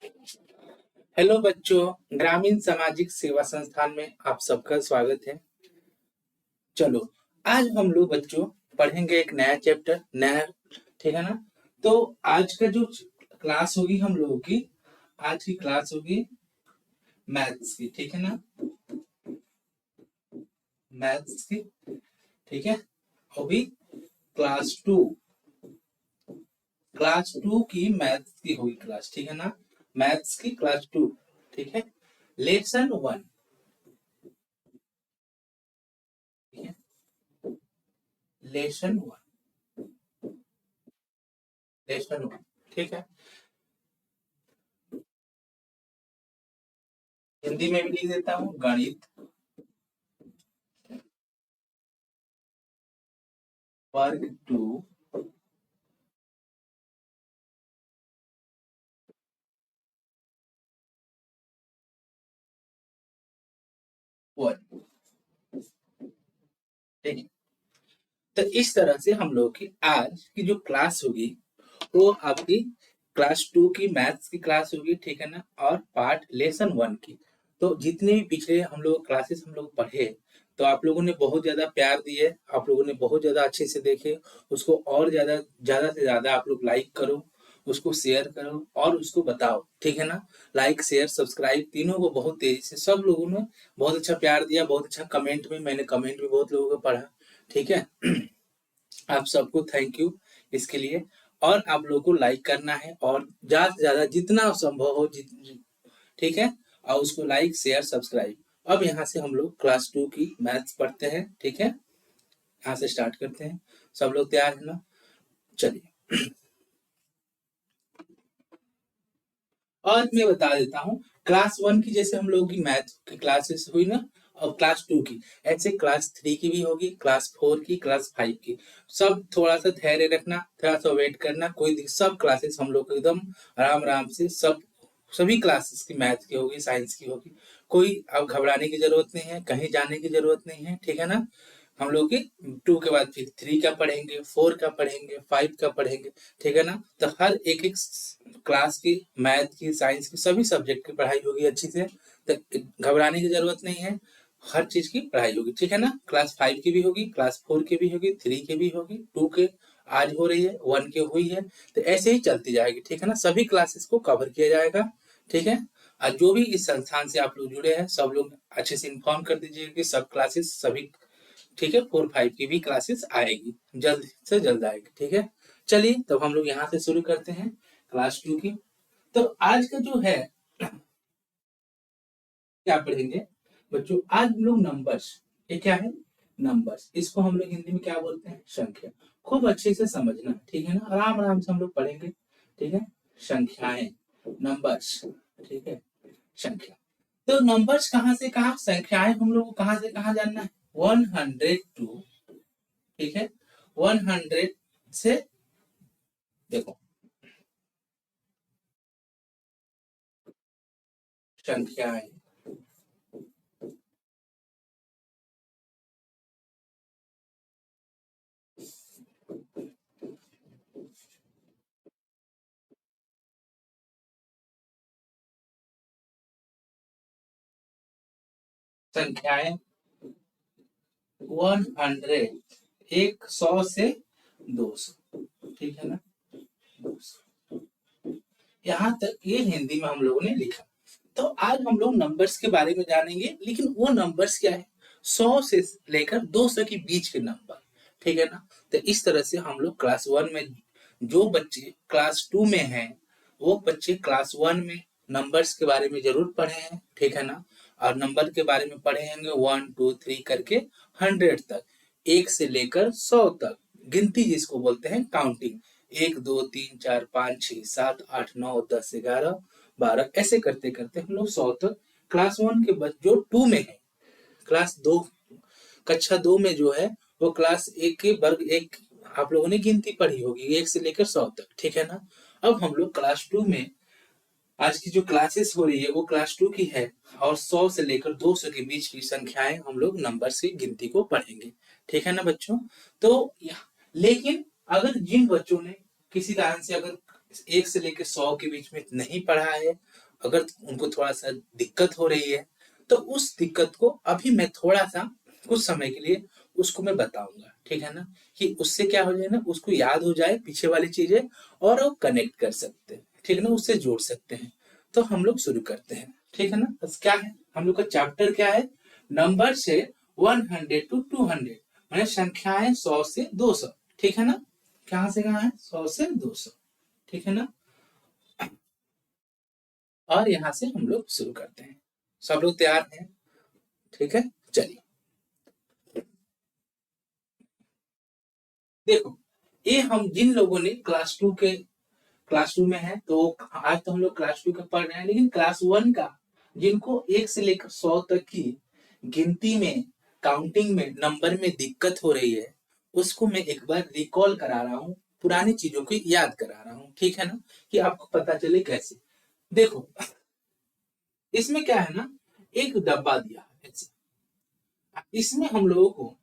Hello बच्चों, ग्रामीण सामाजिक सेवा संस्थान में आप सबका स्वागत है। चलो, आज हम लोग बच्चों पढ़ेंगे एक नया चैप्टर, नया, ठीक है ना। तो आज का जो क्लास होगी हम लोगों की, आज की क्लास होगी मैथ्स की, ठीक है ना, मैथ्स की, ठीक है। अभी क्लास 2 की मैथ्स की होगी क्लास, ठीक है ना, मैथ्स की क्लास 2, ठीक है। लेसन 1, ठीक है, लेसन 1, लेसन 1, ठीक है। हिंदी में भी लिख देता हूँ, गणित वर्ग 2, वन, ठीक है। तो इस तरह से हम लोग की आज की जो क्लास होगी वो आपकी क्लास 2 की मैथ्स की क्लास होगी, ठीक है ना, और पार्ट लेसन 1 की। तो जितने भी पिछले हम लोग क्लासेस हम लोग पढ़े, तो आप लोगों ने बहुत ज्यादा प्यार दिए, आप लोगों ने बहुत ज्यादा अच्छे से देखे उसको, और ज्यादा ज्यादा से ज्यादा आप लोग लाइक करो, उसको शेयर करो और उसको बताओ, ठीक है ना। लाइक शेयर सब्सक्राइब तीनों को बहुत तेजी से सब लोगों ने बहुत अच्छा प्यार दिया, बहुत अच्छा कमेंट में, मैंने कमेंट भी बहुत लोगों को पढ़ा, ठीक है। आप सबको थैंक यू इसके लिए। और आप लोगों को लाइक करना है और ज्यादा से ज्यादा जितना संभव हो ठीक है, और उसको लाइक शेयर सब्सक्राइब। अब यहाँ से हम लोग क्लास 2 की मैथ्स पढ़ते हैं, ठीक है। यहाँ से स्टार्ट करते हैं, सब लोग तैयार है ना। चलिए, और मैं बता देता हूँ, क्लास 1 की जैसे हम लोगों की मैथ की क्लासेस हुई ना, और क्लास 2 की ऐसे क्लास 3 की भी होगी, क्लास 4 की, क्लास 5 की। सब थोड़ा सा धैर्य रखना, थोड़ा सा वेट करना, सब क्लासेस हम लोग को एकदम आराम आराम से सभी क्लासेस की मैथ की होगी, साइंस की होगी। कोई अब घबराने की जरूरत नहीं है, कहीं जाने की जरूरत नहीं है, ठीक है ना। हम लोग की 2 के बाद फिर 3 का पढ़ेंगे, 4 का पढ़ेंगे, 5 का पढ़ेंगे, ठीक है ना। तो हर एक एक क्लास की मैथ की, साइंस की, सभी सब्जेक्ट की पढ़ाई होगी अच्छी से। तो घबराने की जरूरत नहीं है, हर चीज की पढ़ाई होगी, ठीक है ना। क्लास 5 की भी होगी, क्लास 4 की भी होगी, 3 की भी होगी, 2 के आज हो रही है, 1 की हुई है, तो ऐसे ही चलती जाएगी, ठीक है ना। सभी क्लासेस को कवर किया जाएगा, ठीक है। और जो भी इस संस्थान से आप लोग जुड़े हैं सब लोग अच्छे से इन्फॉर्म कर दीजिए कि सब क्लासेस सभी, ठीक है, 4 5 की भी क्लासेस आएगी, जल्द से जल्द आएगी, ठीक है। चलिए तब हम लोग यहाँ से शुरू करते हैं क्लास 2 की। तो आज का जो है क्या पढ़ेंगे बच्चों, आज हम लोग नंबर्स, ये क्या है, नंबर्स, इसको हम लोग हिंदी में क्या बोलते हैं, संख्या। खूब अच्छे से समझना, ठीक है ना, आराम आराम से हम लोग पढ़ेंगे, ठीक है। संख्याएं, नंबर्स, ठीक है, संख्या। तो नंबर्स कहाँ से कहाँ, संख्याएं हम लोग को कहाँ से कहाँ जानना है, 102, ठीक है, 100 से, देखो, संख्याएं, संख्याएं 100, 100 से 200, ठीक है ना, 200, यहाँ तक ये हिंदी में हम लोगों ने लिखा। तो आज हम लोग नंबर्स के बारे में जानेंगे, लेकिन वो नंबर्स क्या है, 100 से लेकर 200 के बीच के नंबर, ठीक है ना। तो इस तरह से हम लोग क्लास 1 में, जो बच्चे क्लास 2 में हैं वो बच्चे क्लास 1 में नंबर्स के बारे में जरूर पढ़े हैं, ठीक है ना। और नंबर के बारे में पढ़े होंगे 1 2 3 करके 100 तक, 1 से लेकर 100 तक, गिनती जिसको बोलते हैं काउंटिंग, 1 2 3 4 5 6 7 8 9 10 11 12, ऐसे करते करते हम लोग 100 तक क्लास 1 के बच्चे जो 2 में है, क्लास 2, कक्षा 2 में जो है वो क्लास 1 के वर्ग 1 आप लोगों ने गिनती पढ़ी होगी, 1 से लेकर 100 तक, ठीक है ना। अब हम लोग क्लास 2 में आज की जो क्लासेस हो रही है वो क्लास 2 की है, और 100 से लेकर 200 के बीच की संख्याएं हम लोग नंबर की गिनती को पढ़ेंगे, ठीक है ना बच्चों। तो लेकिन अगर जिन बच्चों ने किसी कारण से अगर 1 से लेकर 100 के बीच में नहीं पढ़ा है, अगर उनको थोड़ा सा दिक्कत हो रही है, तो उस दिक्कत को अभी मैं थोड़ा सा कुछ समय के लिए उसको मैं बताऊंगा, ठीक है ना, कि उससे क्या हो जाए ना, उसको याद हो जाए पीछे वाली चीजें, और वो कनेक्ट कर सकते हैं, ठीक है ना, उससे जोड़ सकते हैं। तो हम लोग शुरू करते हैं, ठीक है ना। बस क्या है हम लोग का चैप्टर, क्या है, नंबर से 100 to 200, मैंने संख्याएं 100 से 200, ठीक है ना। कहां से कहां है, 100 से 200, ठीक है ना। और यहां से हम लोग शुरू करते हैं। सब लोग तैयार हैं, ठीक है, चलिए। देखो, ये हम जिन लोगों ने क्लास टू में है, तो आज तो हम लोग क्लास टू का पढ़ रहे हैं, लेकिन क्लास वन का जिनको 1 से लेकर 100 तक की गिनती में, काउंटिंग में, नंबर में दिक्कत हो रही है, उसको मैं एक बार रिकॉल करा रहा हूँ, पुरानी चीजों को याद करा रहा हूँ, ठीक है ना, कि आपको पता चले कैसे। देखो, इसमें क्या है ना, एक डब्बा दिया है ऐसे। इसमें हम लोगों को,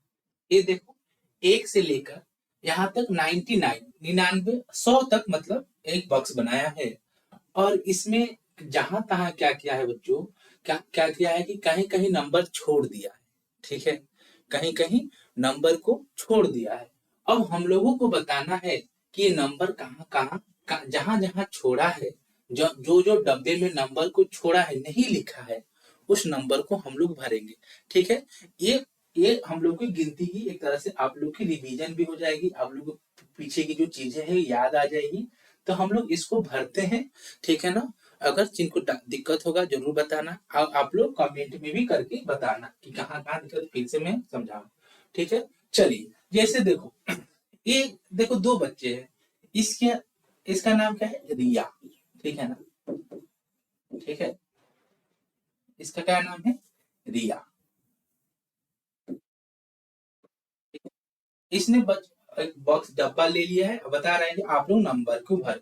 ये देखो, 1 से लेकर यहाँ तक 99, 99, 100 तक, मतलब एक बॉक्स बनाया है। और इसमें जहां तहां क्या किया है बच्चों, क्या क्या किया है कि कहीं कहीं नंबर छोड़ दिया है, ठीक है, कहीं कहीं नंबर को छोड़ दिया है। अब हम लोगों को बताना है कि ये नंबर कहाँ कहाँ, जहां जहां छोड़ा है, जो जो डब्बे में नंबर को छोड़ा है, नहीं लिखा है, उस नंबर को हम लोग भरेंगे, ठीक है। ये हम लोग की गिनती की एक तरह से आप लोग की रिवीजन भी हो जाएगी, आप लोग को पीछे की जो चीजें हैं याद आ जाएगी। तो हम लोग इसको भरते हैं, ठीक है ना। अगर जिनको दिक्कत होगा जरूर बताना, आप लोग कमेंट में भी करके बताना कि कहाँ कहाँ दिक्कत, फिर से मैं समझाऊं, ठीक है। चलिए, जैसे देखो, ये देखो, दो बच्चे हैं, इसके इसका नाम क्या है, रिया, ठीक है ना, ठीक है, इसका क्या नाम है, रिया। इसने एक बॉक्स डब्बा ले लिया है, बता रहा है कि आप लोग नंबर को भर।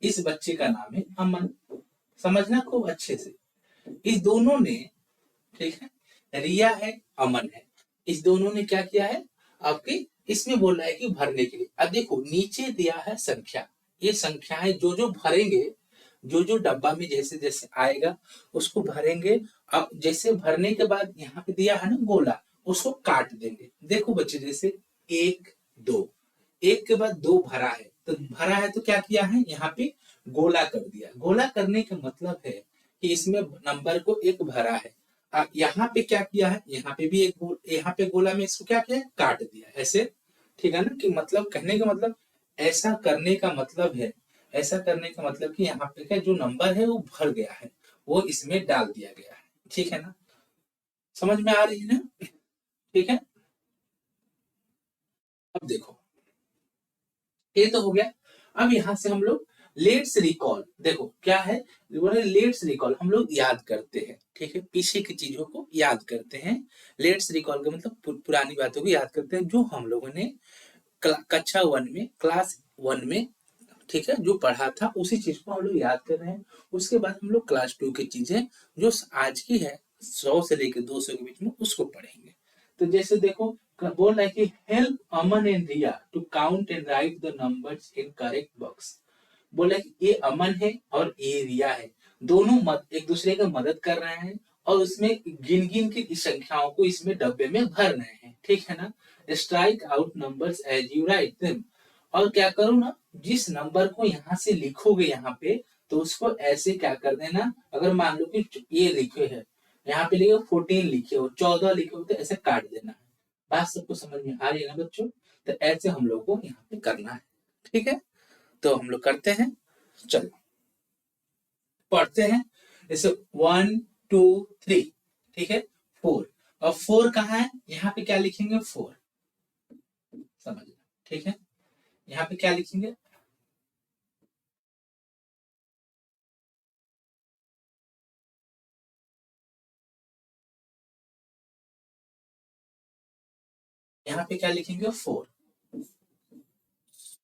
इस बच्चे का नाम है अमन, समझना खूब अच्छे से। इस दोनों ने, ठीक है, रिया है, अमन है, इस दोनों ने क्या किया है, आपके इसमें बोल रहा है कि भरने के लिए। अब देखो, नीचे दिया है संख्या, ये संख्याएं जो जो भरेंगे, जो जो डब्बा में जैसे जैसे आएगा उसको भरेंगे। अब जैसे भरने के बाद यहाँ पे दिया है ना गोला, उसको काट देंगे। देखो बच्चे, जैसे 1 2, एक के बाद 2 भरा है, तो भरा है तो क्या किया है, यहाँ पे गोला कर दिया। गोला करने का मतलब है कि इसमें नंबर को एक भरा है। यहाँ पे क्या किया है, यहाँ पे भी एक यहाँ पे गोला में इसको क्या किया है, काट दिया ऐसे, ठीक है ना। कि मतलब कहने का मतलब, ऐसा करने का मतलब है, ऐसा करने का मतलब कि यहाँ पे क्या जो नंबर है वो भर गया है, वो इसमें डाल दिया गया है, ठीक है ना। समझ में आ रही है ना, ठीक है। अब देखो, ये तो हो गया। अब यहां से हम लोग लेट्स रिकॉल, देखो क्या है, लेट्स रिकॉल, हम लोग याद करते हैं, ठीक है, पीछे की चीजों को याद करते हैं। लेट्स रिकॉल का मतलब पुरानी बातों को याद करते हैं, जो हम लोगों ने कक्षा वन में, क्लास वन में, ठीक है, जो पढ़ा था उसी चीज को हम लोग याद कर रहे हैं। उसके बाद हम लोग क्लास टू की चीजें जो आज की है, 100 से लेकर 200 के बीच में, उसको पढ़ेंगे। तो जैसे देखो, बोल रहा है कि help Aman and Riya to count and write the numbers in correct box. बोला कि ये अमन है और ये रिया है, दोनों एक दूसरे का मदद कर रहे हैं, और उसमें गिन गिन के इस संख्याओं को इसमें डब्बे में भर रहे हैं, ठीक है ना। Strike out numbers as you write them, और क्या करो ना, जिस नंबर को यहाँ से लिखोगे यहाँ पे, तो उसको ऐसे क्या कर देना, अगर मान लो कि ये लिखे है, यहाँ पे लिखे 14 लिखे हो, 14 लिखे हो, तो ऐसे काट देना है। बात सबको समझ में आ रही है ना बच्चों। तो ऐसे हम लोग को यहाँ पे करना है, ठीक है। तो हम लोग करते हैं, चलो पढ़ते हैं। जैसे 1 2 3, ठीक है, 4। और 4 कहाँ है, यहाँ पे क्या लिखेंगे, 4, समझना, ठीक है। यहाँ पे क्या लिखेंगे, यहाँ पे क्या लिखेंगे, 4।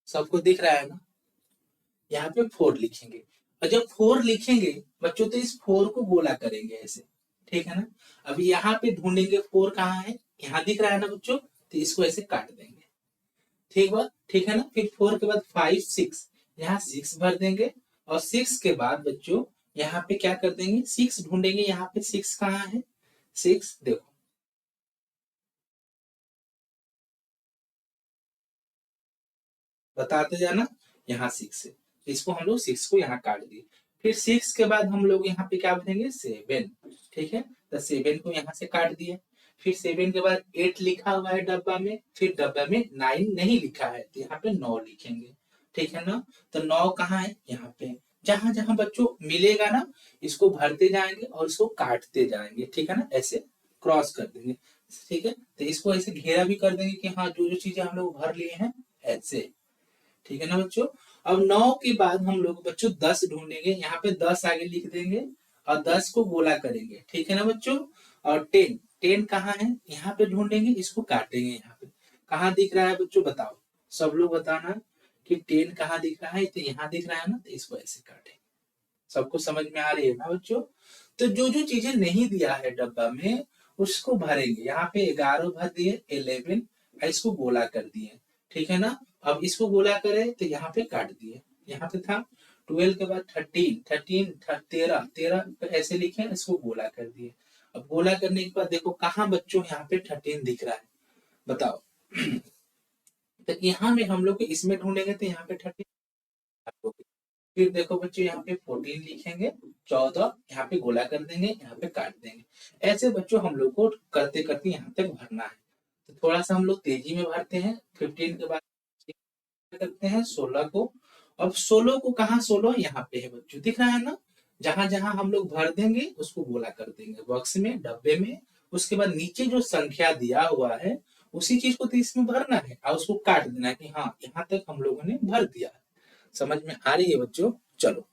सबको दिख रहा है ना, यहाँ पे 4 लिखेंगे। और जब 4 लिखेंगे बच्चों, तो इस 4 को गोला करेंगे ऐसे, ठीक है ना। अब यहाँ पे ढूंढेंगे 4 कहाँ है, यहाँ दिख रहा है ना बच्चों, तो इसको ऐसे काट देंगे, ठीक है ना। फिर 4 के बाद 5 6, यहाँ 6 भर देंगे और 6 के बाद बच्चों यहाँ पे क्या कर देंगे, 6 ढूंढेंगे। यहाँ पे 6 कहाँ है, 6 देखो, बताते जाना, यहाँ 6 है, इसको हम लोग 6 को यहाँ काट दिए। फिर 6 के बाद हम लोग यहाँ पे क्या भरेंगे, 7। ठीक है, तो 7 को यहाँ से काट दिए। फिर 7 के बाद 8 लिखा हुआ है डब्बा में, फिर डब्बा में 9 नहीं लिखा है, तो यहाँ पे 9 लिखेंगे। ठीक है ना, तो 9 कहाँ है, यहाँ पे। जहां जहां बच्चों मिलेगा ना, इसको भरते जाएंगे और इसको काटते जाएंगे। ठीक है ना, ऐसे क्रॉस कर देंगे। ठीक है, तो इसको ऐसे घेरा भी कर देंगे कि हाँ जो जो चीजें हम लोग भर लिए हैं ऐसे। ठीक है ना बच्चों। अब 9 के बाद हम लोग बच्चों 10 ढूंढेंगे, यहाँ पे 10 आगे लिख देंगे और 10 को गोला करेंगे। ठीक है ना बच्चों। और 10, 10 कहाँ है, यहाँ पे ढूंढेंगे, इसको काटेंगे। यहाँ पे कहाँ दिख रहा है बच्चों, बताओ, सब लोग बताना कि 10 कहाँ दिख रहा है, तो यहाँ दिख रहा है ना, तो इसको ऐसे काटेंगे। सबको समझ में आ रही है ना बच्चों। तो जो जो चीजें नहीं दिया है डब्बा में उसको भरेंगे। यहाँ पे 11 भर दिए, 11, इसको गोला कर दिए। ठीक है ना, अब इसको गोला करे तो यहाँ पे काट दिए। यहाँ पे था 12 के बाद 13, 13 13 ऐसे लिखे, इसको गोला कर दिए। अब गोला करने के बाद देखो कहाँ बच्चों यहाँ पे 13 दिख रहा है, बताओ। तो यहाँ में हम लोग इसमें ढूंढेंगे तो यहाँ पे 13। फिर देखो बच्चों यहाँ पे 14 लिखेंगे, 14 यहाँ पे गोला कर देंगे, यहाँ पे काट देंगे। ऐसे बच्चों हम लोग को करते करते यहाँ तक भरना है। तो थोड़ा सा हम लोग तेजी में भरते हैं। 15 के बाद करते हैं 16 को। अब 16 को कहाँ, 16 यहाँ पे है बच्चों, दिख रहा है ना। जहां जहां हम लोग भर देंगे उसको गोला कर देंगे बॉक्स में, डब्बे में। उसके बाद नीचे जो संख्या दिया हुआ है उसी चीज को तो इसमें भरना है और उसको काट देना है कि हाँ यहाँ तक हम लोगों ने भर दिया है। समझ में आ रही है बच्चों। चलो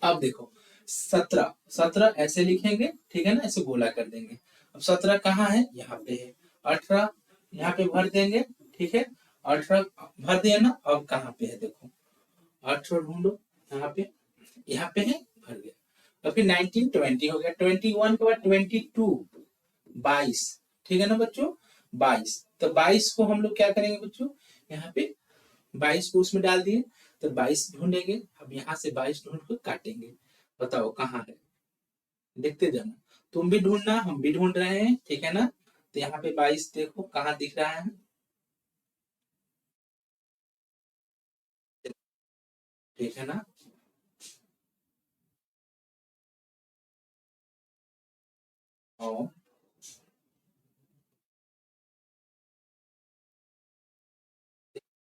अब देखो 17, 17 ऐसे लिखेंगे। ठीक है ना, ऐसे गोला कर देंगे। अब 17 कहाँ है, यहाँ पे है। 18 यहाँ पे भर देंगे। ठीक है, 18 भर दिया ना, अब कहाँ पे है देखो, 18 ढूंढो, यहाँ पे है, भर गया। और फिर 19, 20 हो गया। 21 के बाद 22, 22। ठीक है ना बच्चों, 22। तो 22 को हम लोग क्या करेंगे बच्चों, यहाँ पे 22 को उसमें डाल दिए, तो 22 ढूंढेंगे। अब यहाँ से 22 ढूंढ कर काटेंगे। बताओ कहाँ है, देखते जाना, तुम भी ढूंढना, हम भी ढूंढ रहे हैं। ठीक है ना, तो यहाँ पे 22 देखो कहाँ दिख रहा है, ठीक है ना। और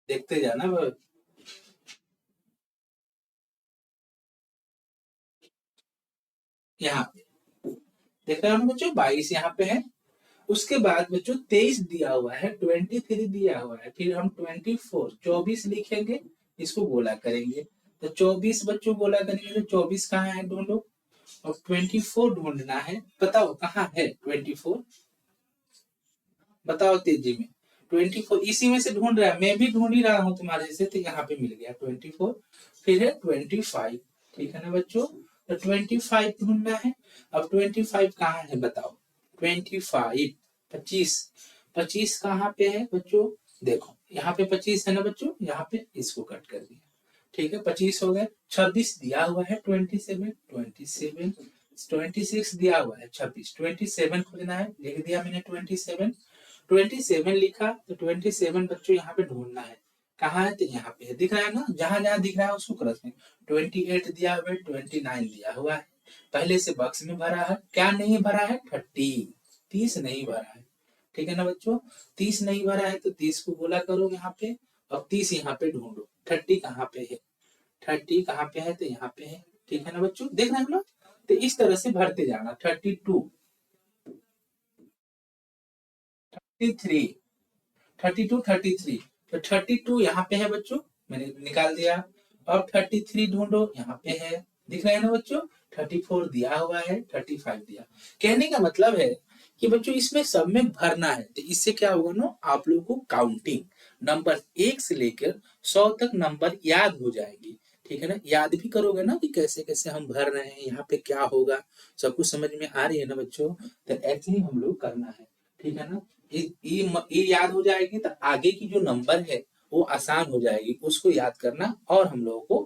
देखते जाना यहाँ पे, देख रहे हो ना बच्चों, 22 यहाँ पे है। उसके बाद बच्चों 23 दिया हुआ है, 23 दिया हुआ है, फिर हम 24, 24 लिखेंगे, इसको गोला करेंगे। तो 24 बच्चों गोला करेंगे, तो 24 कहाँ है ढूंढो। और 24 ढूंढना है, बताओ कहाँ है 24, बताओ तेजी में। 24 इसी में से ढूंढ रहा है, मैं भी ढूंढ ही रहा हूँ तुम्हारे से, तो यहाँ पे मिल गया 24। फिर है 25। ठीक है ना बच्चों, तो 25 ढूंढना है। अब 25 कहाँ है बताओ, 25, 25, 25 कहाँ पे है बच्चों, देखो यहाँ पे 25 है ना बच्चों, यहाँ पे इसको कट कर दिया। ठीक है, 25 हो गए। 26 दिया हुआ है, 27, 27, 26 दिया हुआ है, 26, 27 खोजना है, लिख दिया मैंने 27। 27 लिखा, तो 27 बच्चों यहाँ पे ढूंढना है, कहाँ है, तो यहाँ पे है, दिख रहा है ना, जहां जहां दिख रहा है उसको क्रॉस करें। 28 दिया हुआ है, 29 दिया हुआ है, पहले से बॉक्स में भरा है। क्या नहीं भरा है, 30, 30 नहीं भरा है। ठीक है ना बच्चों, 30 नहीं भरा है, तो 30 को गोला करो यहाँ पे। अब 30 यहाँ पे ढूंढो, 30 कहाँ पे है, 30 कहाँ पे है, तो यहाँ पे है। ठीक है ना बच्चों, देख रहे हो ना। तो इस तरह से भरते जाना। 32, 33, 32, 33, तो 32 यहाँ पे है बच्चों, मैंने निकाल दिया। अब 33 ढूंढो, यहाँ पे है, दिख रहा है ना बच्चों। 34 दिया हुआ है, 35 दिया। कहने का मतलब है कि बच्चों इसमें सब में भरना है, तो इससे क्या होगा ना, आप लोगों को काउंटिंग नंबर 1 से लेकर 100 तक नंबर याद हो जाएगी। ठीक है ना, याद भी करोगे ना कि कैसे कैसे हम भर रहे हैं, यहाँ पे क्या होगा, सब कुछ समझ में आ रही है ना बच्चों। तो ऐसे ही हम लोग करना है। ठीक है ना, ये याद हो जाएगी, तो आगे की जो नंबर है वो आसान हो जाएगी उसको याद करना और हम लोगों को